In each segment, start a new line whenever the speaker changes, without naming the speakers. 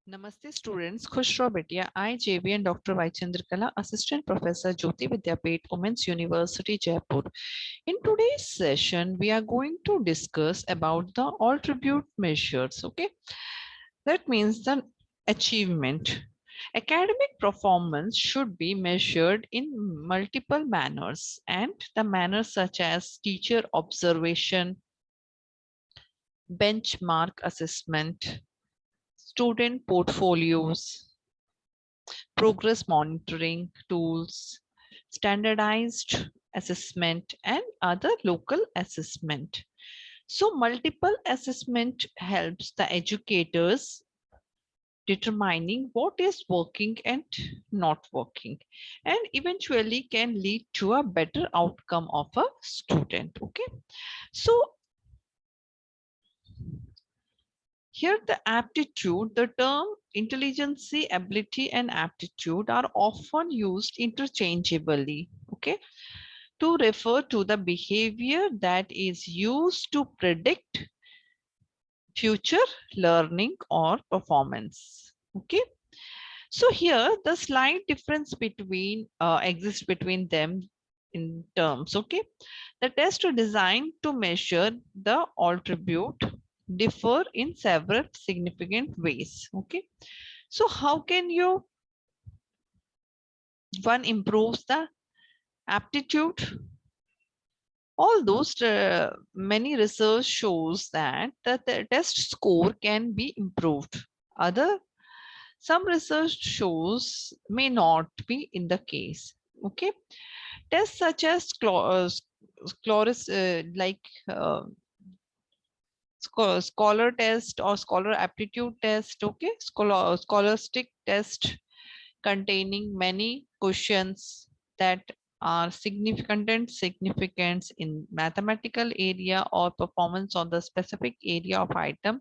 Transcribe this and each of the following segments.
Namaste students, Khush raho betiya. I, JV and Dr. Y. Chandrakala, Assistant Professor, Jyoti Vidyapeth, Women's University, Jaipur. In today's session, we are going to discuss about the attribute measures. Okay, that means the achievement. Academic performance should be measured in multiple manners, and the manners such as teacher observation, benchmark assessment, student portfolios, progress monitoring tools, standardized assessment, and other local assessment. So multiple assessment helps the educators determining what is working and not working, and eventually can lead to a better outcome of a student. Okay, so here the aptitude, the term intelligence, ability and aptitude are often used interchangeably, okay, to refer to the behavior that is used to predict future learning or performance. Okay, so here the slight difference between exists between them in terms. Okay, the tests are designed to measure the attribute differ in several significant ways. Okay, so how can you one improves the aptitude? All those many research shows that the test score can be improved. Other some research shows may not be in the case. Okay, tests such as like scholar test or scholar aptitude test. Okay, scholastic test containing many questions that are significance in mathematical area or performance on the specific area of item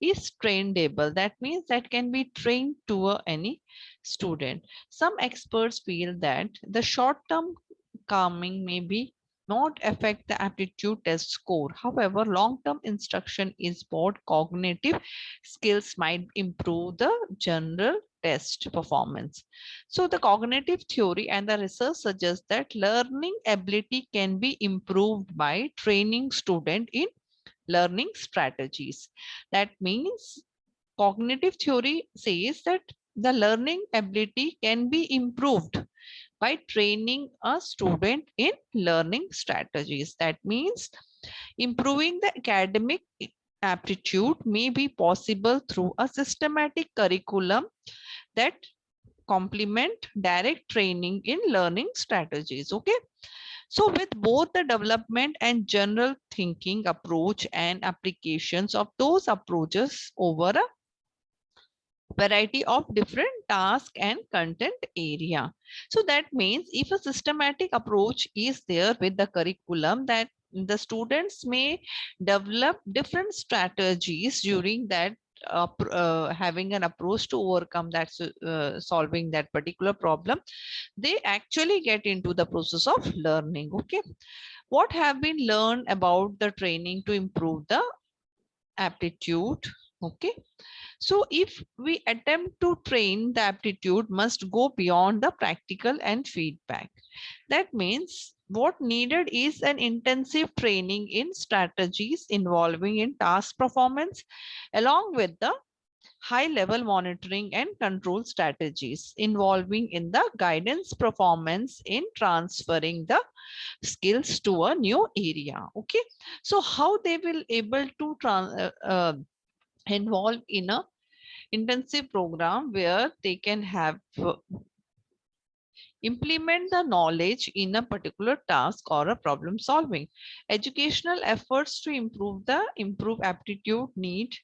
is trainable. That means that can be trained to any student. Some experts feel that the short term calming may be not affect the aptitude test score. However, long-term instruction is what cognitive skills might improve the general test performance. So the cognitive theory and the research suggests that learning ability can be improved by training student in learning strategies. That means cognitive theory says that the learning ability can be improved by training a student in learning strategies. That means improving the academic aptitude may be possible through a systematic curriculum that complement direct training in learning strategies. Okay, so with both the development and general thinking approach and applications of those approaches over a variety of different task and content area. So that means if a systematic approach is there with the curriculum, that the students may develop different strategies during that having an approach to overcome that solving that particular problem, they actually get into the process of learning. Okay, what have been learned about the training to improve the aptitude? Okay, so if we attempt to train, the aptitude must go beyond the practical and feedback. That means what needed is an intensive training in strategies involving in task performance, along with the high level monitoring and control strategies involving in the guidance performance in transferring the skills to a new area. Okay, so how they will able to involve in a intensive program where they can have implement the knowledge in a particular task or a problem solving. Educational efforts to improve aptitude need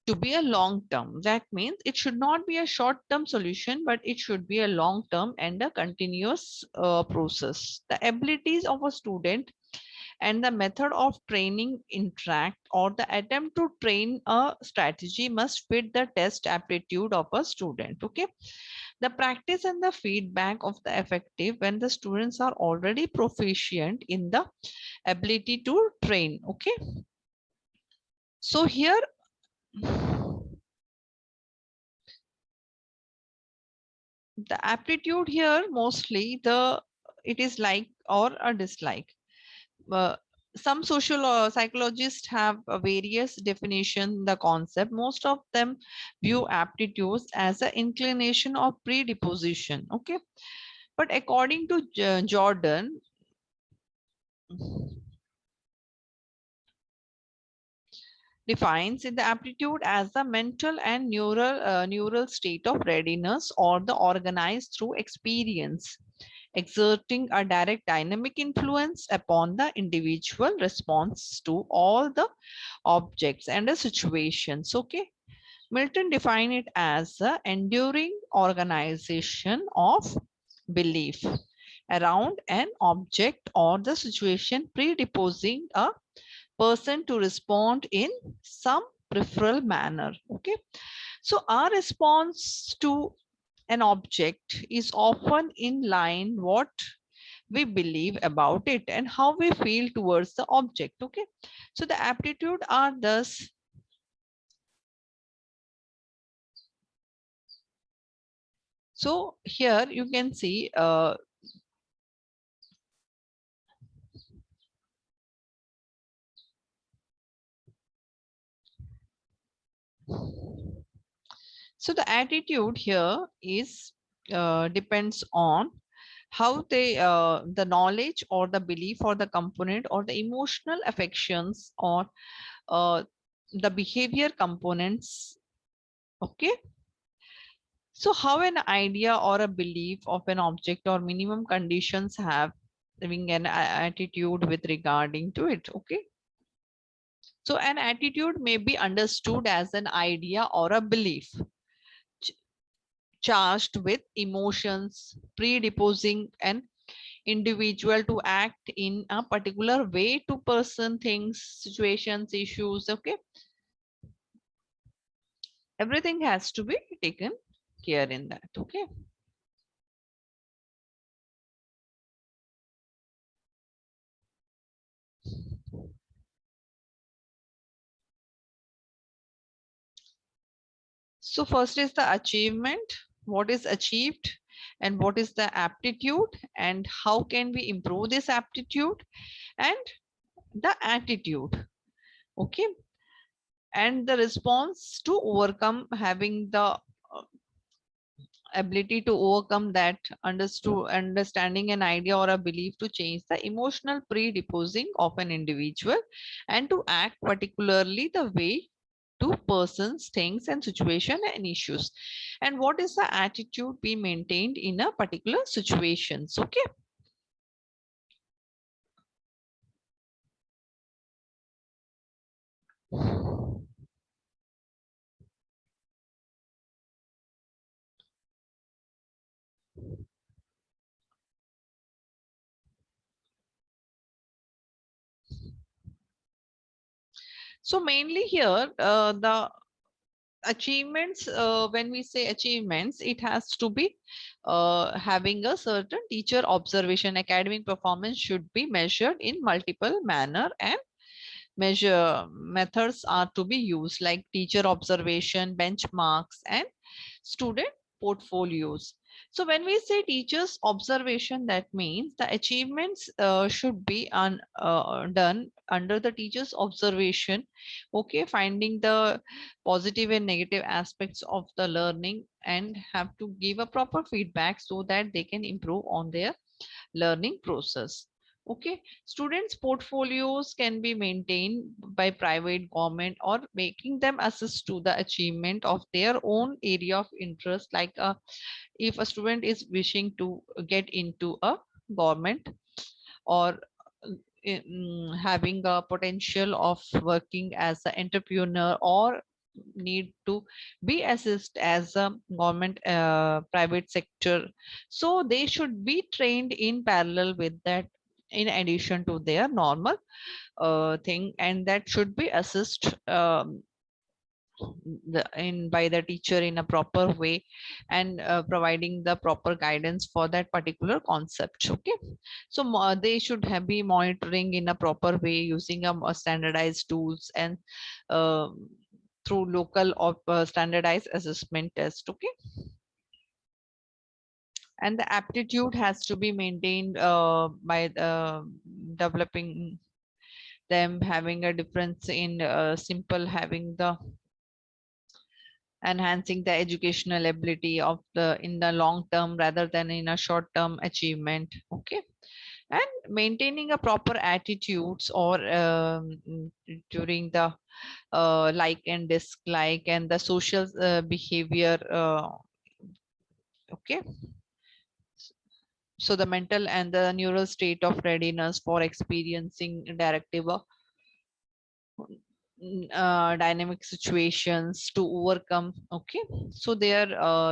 to be a long term. That means it should not be a short term solution, but it should be a long term and a continuous process. The abilities of a student and the method of training interact, or the attempt to train a strategy must fit the test aptitude of a student. Okay, the practice and the feedback of the effective when the students are already proficient in the ability to train. Okay, so here the aptitude here mostly it is like or a dislike. uh, some social psychologists have a various definition the concept. Most of them view aptitudes as an inclination or predisposition. Okay, but according to Jordan, defines in the aptitude as the mental and neural state of readiness or the organized through experience, exerting a direct dynamic influence upon the individual response to all the objects and the situations. Okay, Milton defined it as the enduring organization of belief around an object or the situation predisposing a person to respond in some preferable manner. Okay, so our response to an object is often in line what we believe about it and how we feel towards the object. Okay, so the aptitude are thus so here you can see so the attitude here is depends on how they the knowledge or the belief or the component or the emotional affections or uh, the behavior components. Okay, so how an idea or a belief of an object or minimum conditions have having an attitude with regarding to it. Okay, so an attitude may be understood as an idea or a belief ch- charged with emotions predisposing an individual to act in a particular way to person, things, situations, issues. Okay, everything has to be taken care in that. Okay, so first is the achievement, what is achieved, and what is the aptitude, and how can we improve this aptitude, and the attitude. Okay, and the response to overcome having the ability to overcome that understanding an idea or a belief to change the emotional predisposing of an individual and to act particularly the way to persons, things, and situation and issues, and what is the attitude be maintained in a particular situations. Okay, so mainly here the achievements, when we say achievements, it has to be having a certain teacher observation. Academic performance should be measured in multiple manner, and measure methods are to be used like teacher observation, benchmarks, and student portfolios. So when we say teachers observation, that means the achievements should be done under the teachers observation. Okay, finding the positive and negative aspects of the learning and have to give a proper feedback so that they can improve on their learning process. Okay, students portfolios can be maintained by private, government, or making them assist to the achievement of their own area of interest, like if a student is wishing to get into a government or having a potential of working as an entrepreneur or need to be assessed as a government private sector, so they should be trained in parallel with that in addition to their normal thing, and that should be assessed by the teacher in a proper way, and providing the proper guidance for that particular concept. Okay, so they should have be monitoring in a proper way using a standardized tools and through local or standardized assessment test. Okay, And the aptitude has to be maintained by developing them, having a difference in simple, having the enhancing the educational ability of the in the long term rather than in a short term achievement. Okay, and maintaining a proper attitudes or during the like and dislike and the social behavior. Okay, so the mental and the neural state of readiness for experiencing directive dynamic situations to overcome. Okay, so their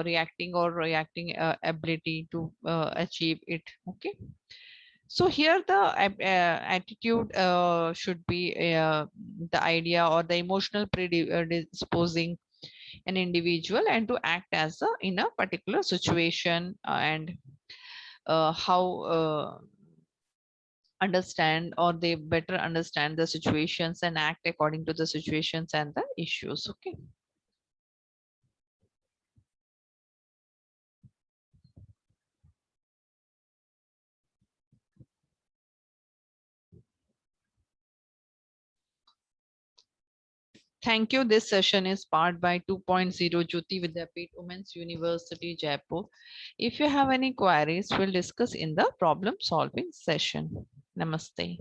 reacting or reacting ability to achieve it. Okay, so here the attitude should be the idea or the emotional predisposing an individual and to act as a in a particular situation and how understand or they better understand the situations and act according to the situations and the issues. Okay, thank you. This session is powered by 2.0 Jyoti Vidyapeeth Women's University Jaipur. If you have any queries, we'll discuss in the problem solving session. Namaste.